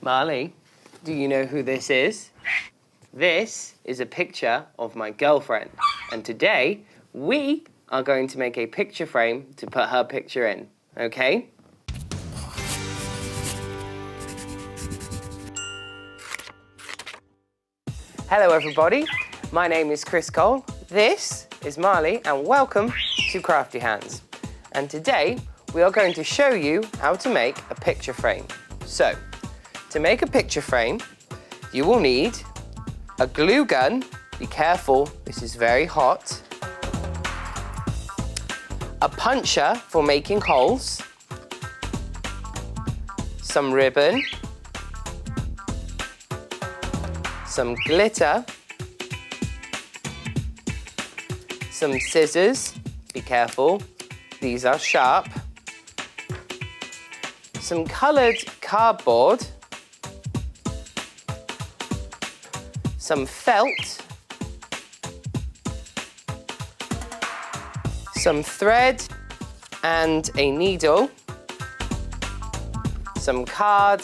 Marley, do you know who this is? This is a picture of my girlfriend. And today, we are going to make a picture frame to put her picture in, okay? Hello everybody, my name is Chris Cole, this is Marley, and welcome to Crafty Hands. And today, we are going to show you how to make a picture frame. So, to make a picture frame, you will need a glue gun. Be careful, this is very hot. A puncher for making holes. Some ribbon. Some glitter. Some scissors. Be careful, these are sharp. Some coloured cardboard. Some felt, some thread and a needle, some card,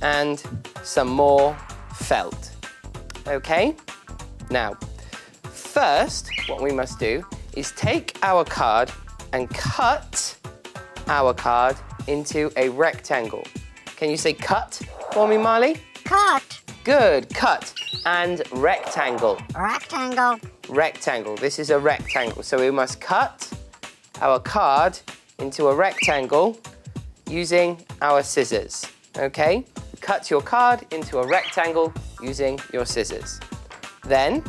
and some more felt. Okay? Now, first, what we must do is take our card and cut our card into a rectangle. Can you say cut for me, Marley? Cut. Good, cut. And rectangle. Rectangle. Rectangle, this is a rectangle. So we must cut our card into a rectangle using our scissors, okay? Cut your card into a rectangle using your scissors. Then,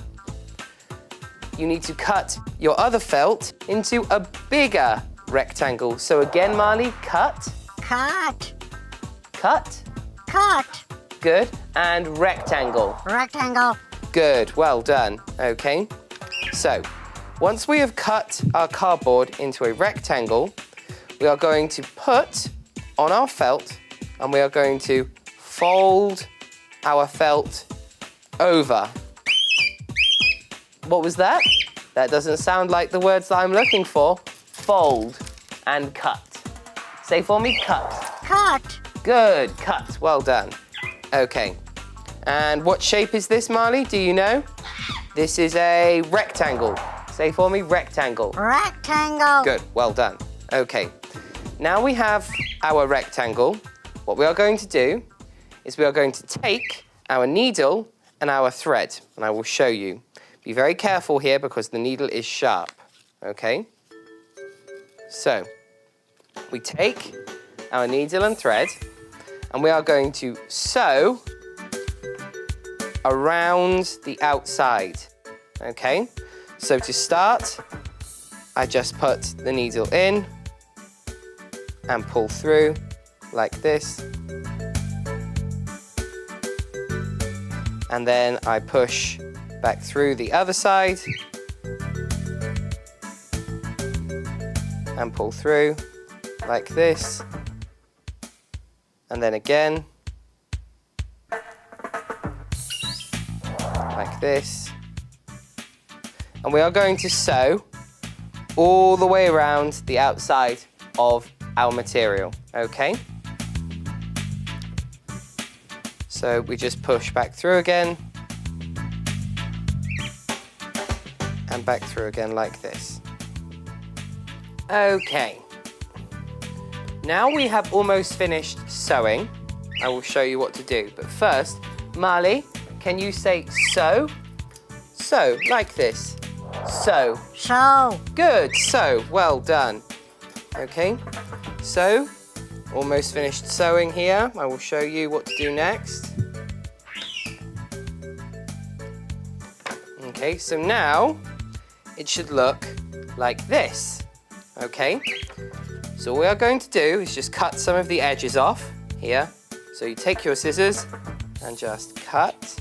you need to cut your other felt into a bigger rectangle. So again, Marley, cut. Cut. Cut. Cut. Good. And rectangle. Rectangle. Good. Well done. Okay. So, once we have cut our cardboard into a rectangle, we are going to put on our felt and we are going to fold our felt over. What was that? That doesn't sound like the words that I'm looking for. Fold and cut. Say for me, cut. Cut. Good. Cut. Well done. Okay, and what shape is this, Marley? Do you know? This is a rectangle. Say for me, rectangle. Rectangle. Good, well done. Okay, now we have our rectangle. What we are going to do is we are going to take our needle and our thread, and I will show you. Be very careful here because the needle is sharp, okay? So, we take our needle and thread, and we are going to sew around the outside, okay? So to start, I just put the needle in and pull through like this. And then I push back through the other side and pull through like this. And then again, like this. And we are going to sew all the way around the outside of our material, okay? So we just push back through again, and back through again like this. Okay. Now we have almost finished sewing. I will show you what to do. But first, Marley, can you say sew? Sew, like this. Sew. Sew. Good, sew. Well done. Okay, so almost finished sewing here. I will show you what to do next. Okay, so now it should look like this. Okay. So what we are going to do is just cut some of the edges off here. So you take your scissors and just cut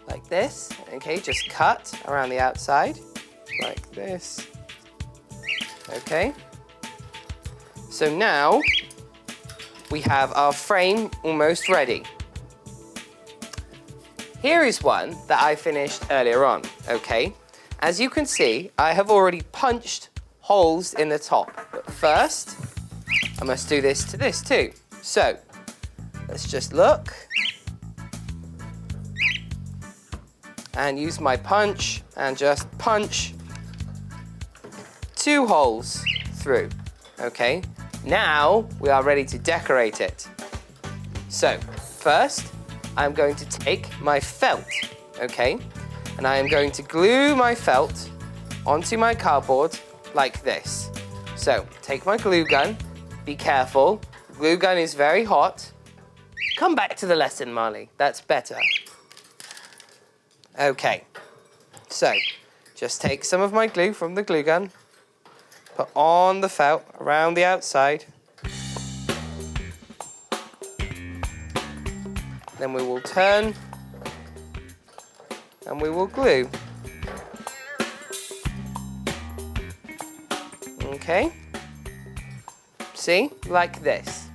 like this. Okay, just cut around the outside like this. Okay. So now we have our frame almost ready. Here is one that I finished earlier on, okay? As you can see, I have already punched holes in the top. But first, I must do this to this too. So, Let's just look. And use my punch and just punch 2 holes through. Okay, now we are ready to decorate it. So, first, I'm going to take my felt, okay? And I am going to glue my felt onto my cardboard like this. So, take my glue gun, be careful. The glue gun is very hot. Come back to the lesson, Marley, that's better. Okay, so just take some of my glue from the glue gun, put on the felt around the outside. Then we will turn and we will glue. Okay, see, like this.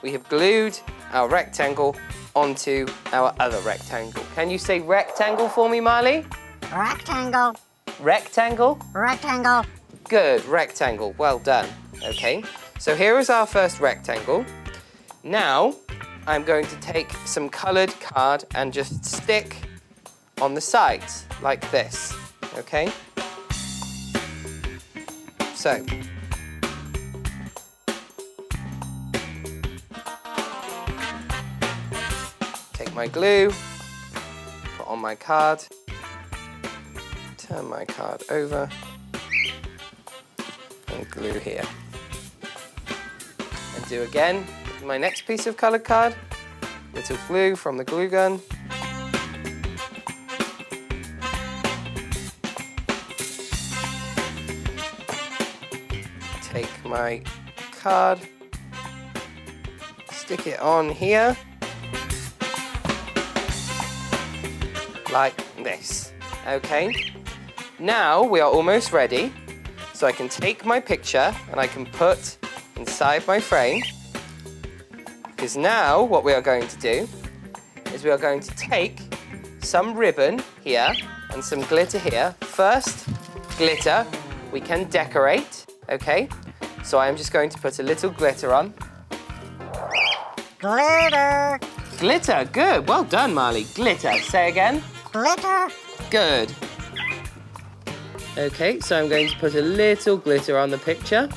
We have glued our rectangle onto our other rectangle. Can you say rectangle for me, Marley? Rectangle. Rectangle? Rectangle. Good, rectangle, well done. Okay, so here is our first rectangle. Now, I'm going to take some coloured card and just stick on the sides, like this, okay? So, take my glue, put on my card, turn my card over, and glue here. And do again with my next piece of coloured card, little glue from the glue gun. Take my card, stick it on here, like this, okay? Now we are almost ready, so I can take my picture and I can put inside my frame, because now what we are going to do is we are going to take some ribbon here and some glitter here. First, glitter we can decorate, okay? So I am just going to put a little glitter on. Glitter. Glitter, good, well done, Marley. Glitter, say again. Glitter. Good. Okay, so I'm going to put a little glitter on the picture.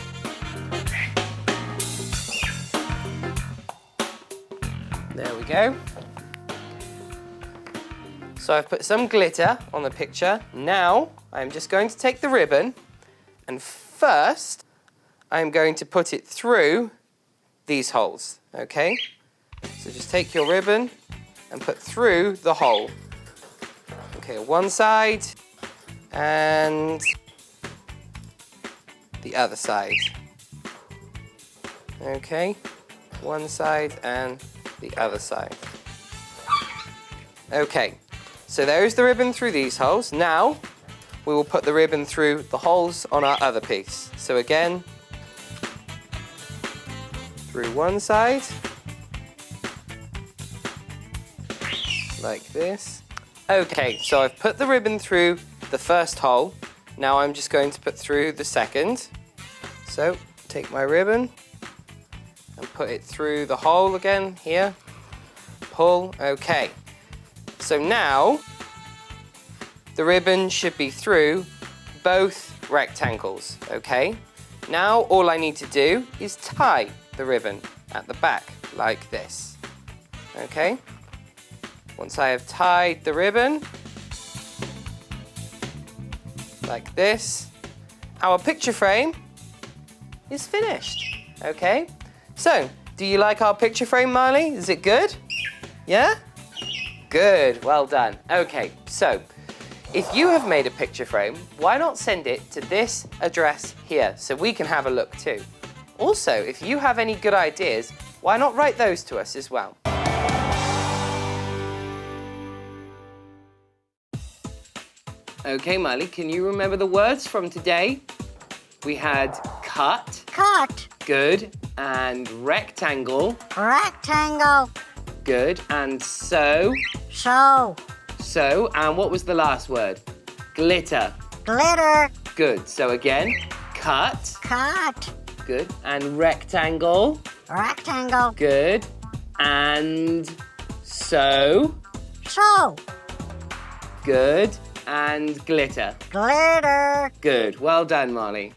There we go. So I've put some glitter on the picture. Now, I'm just going to take the ribbon and first, I'm going to put it through these holes, okay? So just take your ribbon and put through the hole. Okay, one side and the other side. Okay, one side and the other side. Okay, so there's the ribbon through these holes. Now, we will put the ribbon through the holes on our other piece. So again, through one side, like this. Okay, so I've put the ribbon through the first hole. Now I'm just going to put through the second. So, take my ribbon and put it through the hole again here. Pull, okay. So now, the ribbon should be through both rectangles, okay? Now all I need to do is tie the ribbon at the back like this, okay? Once I have tied the ribbon, like this, our picture frame is finished, okay? So, do you like our picture frame, Marley? Is it good? Yeah? Good, well done. Okay, so, if you have made a picture frame, why not send it to this address here so we can have a look too? Also, if you have any good ideas, why not write those to us as well? Okay, Marley, can you remember the words from today? We had cut. Cut. Good. And rectangle. Rectangle. Good. And sew. Sew. Sew. And what was the last word? Glitter. Glitter. Good. So again, cut. Cut. Good. And rectangle. Rectangle. Good. And so. So. Good. And glitter. Glitter. Good. Well done, Marley.